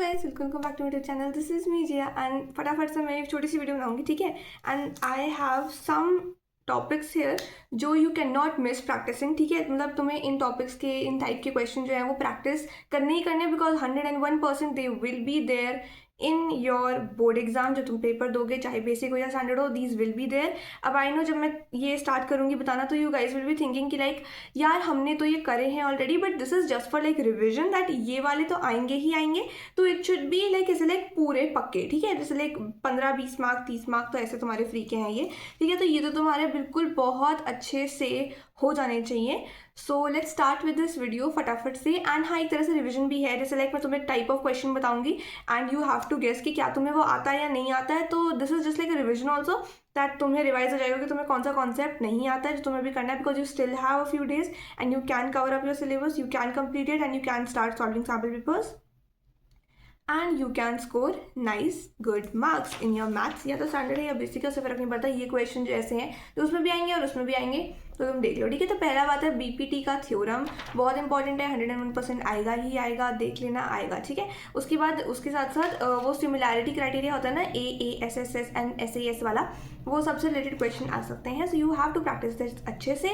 Guys, welcome back to my channel. This is me Jiya and फटाफट से मैं एक छोटी सी वीडियो बनाऊंगी, ठीक है। And I have some topics here जो you can not miss practicing, ठीक है। मतलब तुम्हें इन टॉपिक्स के, इन टाइप के क्वेश्चन जो है वो प्रैक्टिस करने ही करने, because 101% they will be there in your board exam. जो तुम पेपर दोगे, चाहे बेसिक हो या स्टैंडर्ड हो, दीज विल बी देयर। अब आई नो जब मैं ये स्टार्ट करूंगी बताना, तो you guys will be thinking कि लाइक यार हमने तो ये करे हैं already, but this is just for like revision, that ये वाले तो आएंगे ही आएंगे, तो इट शुड बी लाइक ऐसे लाइक पूरे पक्के, ठीक है। जैसे लाइक 15-20 मार्क 30 मार्क तो ऐसे तुम्हारे फ्री के हैं ये, ठीक है। तो ये तो तुम्हारे बिल्कुल बहुत अच्छे से हो जाने चाहिए। So let's start with this video फटाफट से। एंड हाँ, एक तरह से रिविजन भी है। जैसे लाइक मैं तुम्हें टाइप ऑफ क्वेश्चन बताऊंगी and you have to guess कि क्या तुम्हें वो आता है या नहीं आता है। तो this is just like a revision also, that तुम्हें रिवाइज हो जाएगा कि तुम्हें कौन सा कॉन्सेप्ट नहीं आता है जो तुम्हें भी करना है, because you still have a few days and you can cover up your syllabus, you can complete it and you can start solving sample papers and you can score nice good marks in your maths. या तो standard है या basic, उससे फर्क नहीं पड़ता। ये question जो ऐसे हैं तो उसमें भी आएंगे और उसमें भी आएंगे, तो तुम देख लो, ठीक है। तो पहला बात है बीपीटी का थ्योरम, बहुत इंपॉर्टेंट है, 101% आएगा ही आएगा, देख लेना आएगा, ठीक है। उसके बाद उसके साथ साथ वो सिमिलैरिटी क्राइटेरिया होता है ना, AASSS एंड SAS वाला, वो सबसे रिलेटेड क्वेश्चन आ सकते हैं। So you have to practice this अच्छे से।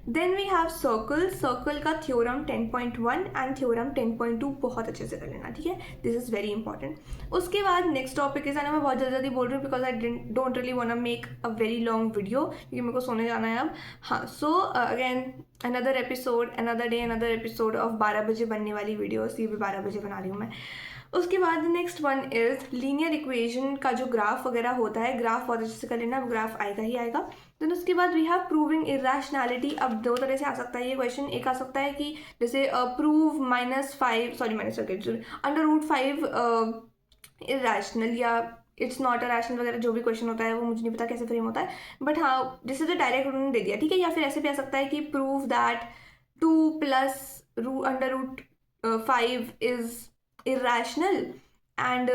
देन वी हैव सर्कल का थ्योरम 10.1 एंड थ्योरम 10.2 बहुत अच्छे से कर लेना, ठीक है। This is very important. उसके बाद नेक्स्ट टॉपिक इज, मैं बहुत जल्दी बोल रही हूँ because I don't really want to make a very long video, क्योंकि मेरे को सोने जाना है अब। हाँ, so again another episode, another day, another episode of 12 बजे बनने वाली वीडियो, ये भी 12 बजे बना रही हूँ मैं। उसके बाद next one is linear equation का जो ग्राफ वगैरह होता है, ग्राफ बहुत अच्छे से कर लेना, ग्राफ आएगा ही आएगा। देन उसके बाद वी हैव प्रूविंग इरेशनैलिटी। अब दो तरह से आ सकता है ये क्वेश्चन। एक आ सकता है कि जैसे प्रूव -5 इरेशनल या इट्स नॉट अ रैशनल वगैरह, जो भी क्वेश्चन होता है वो मुझे नहीं पता कैसे फ्रेम होता है, बट हाँ जैसे तो डायरेक्ट उन्होंने दे दिया, ठीक है। या फिर ऐसे भी आ सकता है कि prove that 2 + √5 is irrational and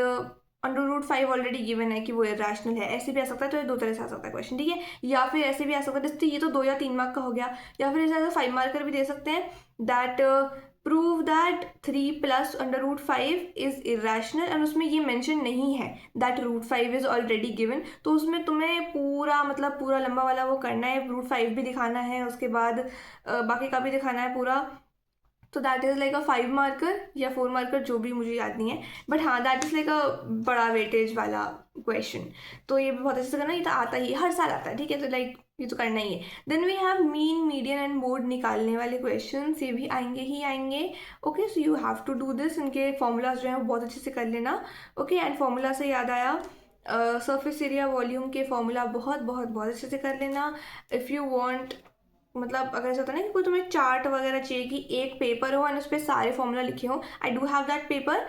√5 already given है कि वो इरेशनल है, ऐसे भी आ सकता है। तो ये दो तरह से आ सकता है क्वेश्चन, ठीक है। या फिर ऐसे भी आ सकता है, जैसे ये तो 2 या 3 मार्क का हो गया, या फिर ऐसे 5 मार्कर भी दे सकते हैं, that prove that 3 + √5 is irrational, and उसमें ये मेंशन नहीं है दैट √5 इज ऑलरेडी गिवन। तो उसमें तुम्हें पूरा मतलब पूरा लंबा वाला वो करना है, √5 भी दिखाना है, उसके बाद बाकी का भी दिखाना है पूरा। तो that is like a 5 marker या 4 मार्कर, जो भी मुझे याद नहीं है, बट हाँ दैट इज़ लाइक अ बड़ा वेटेज वाला क्वेश्चन। तो ये भी बहुत अच्छे से करना, ये तो आता ही हर साल आता है, ठीक है। तो लाइक ये तो करना ही है। Then we have mean, median and mode निकालने वाले क्वेश्चन, ये भी आएंगे ही आएंगे, okay. So you have to do this. इनके फॉर्मूलाज जो हैं वो बहुत अच्छे से कर लेना, ओके। एंड फॉर्मूला से याद आया, सरफेस एरिया वॉल्यूम के फॉर्मूला बहुत बहुत बहुत अच्छे से कर लेना। इफ़ यू वांट, मतलब अगर ऐसा होता है ना कि कोई तुम्हें चार्ट वगैरह चाहिए कि एक पेपर हो एंड उस पर सारे फॉर्मूला लिखे हो, I do have that paper.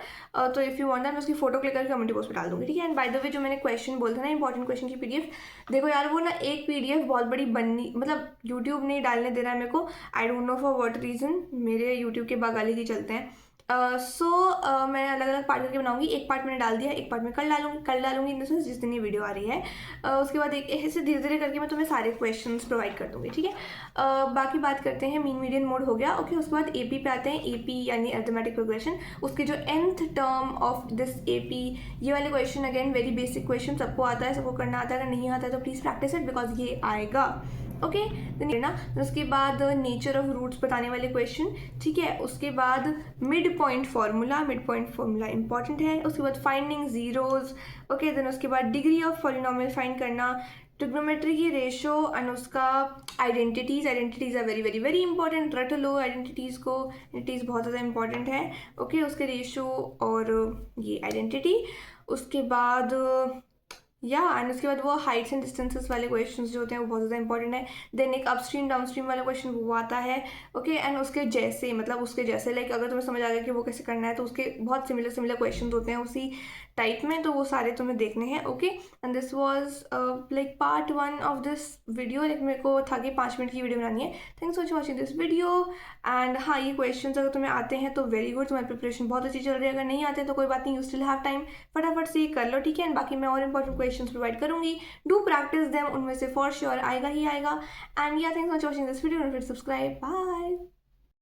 तो इफ़ यू वांट दैट, मैं उसकी फोटो क्लिक करके कमेंट बॉक्स पे डाल दूंगी, ठीक है। एंड बाय द वे, जो मैंने क्वेश्चन बोलता था ना इंपॉर्टेंट क्वेश्चन की PDF, देखो यार वो ना एक PDF बहुत बड़ी बननी, मतलब यूट्यूब नहीं डालने दे रहा है मेरे को, I don't know for what reason, मेरे यूट्यूब के बगाली ही चलते हैं। मैं अलग अलग पार्ट करके बनाऊंगी। एक पार्ट मैंने डाल दिया, एक पार्ट में कल डालूंगी इन द सेंस जिस दिन ये वीडियो आ रही है। उसके बाद एक ऐसे धीरे धीरे करके मैं तुम्हें सारे क्वेश्चंस प्रोवाइड कर दूंगी, ठीक है। बाकी बात करते हैं, मीन मीडियन मोड हो गया, ओके। उसके बाद AP पे आते हैं। AP यानी अर्थमेटिक प्रोग्रेशन, उसके जो nth term of this AP, ये वाले question again very basic question, सबको आता है, सबको करना आता है। अगर नहीं आता है तो प्लीज़ प्रैक्टिस इट, बिकॉज ये आएगा, ओके। ना उसके बाद नेचर ऑफ रूट्स बताने वाले क्वेश्चन, ठीक है। उसके बाद मिड पॉइंट फार्मूला इंपॉर्टेंट है। उसके बाद फाइंडिंग जीरोज, ओके। देन उसके बाद डिग्री ऑफ पॉलिनोमियल फाइंड करना, ट्रिग्नोमेट्री की रेशो एंड उसका identities are very very very important. रट लो आइडेंटिटीज़ को, आइडेंटिटीज़ बहुत ज़्यादा इंपॉर्टेंट है, ओके। उसके रेशो और ये आइडेंटिटी। उसके बाद एंड उसके बाद वो हाइट्स एंड डिस्टेंसेस वाले क्वेश्चंस जो होते हैं वो बहुत ज़्यादा इंपॉर्टेंट है। देन एक अपस्ट्रीम डाउनस्ट्रीम वाला क्वेश्चन वो आता है, ओके। एंड उसके जैसे लाइक अगर तुम्हें समझ आ गया कि वो कैसे करना है, तो उसके बहुत सिमिलर क्वेश्चन होते हैं उसी टाइप में, तो वो सारे तुम्हें देखने हैं, okay. And this was like part 1 of this video. Like मेरे को था कि 5 मिनट की वीडियो बनानी है। Thanks for watching this video. And हाँ, ये क्वेश्चन अगर तुम्हें आते हैं तो वेरी गुड, तुम्हारी प्रिपरेशन बहुत अच्छी चल रही है। अगर नहीं आते हैं तो कोई बात नहीं, यू स्टिल हैव टाइम, फटाफट से कर लो, ठीक है। एंड बाकी मैं और इंपॉर्टेंट क्वेश्चन प्रोवाइड करूंगी, डू प्रैक्टिस देम, उनमें से फॉर श्योर आएगा ही आएगा। And thanks for watching this video, subscribe, bye.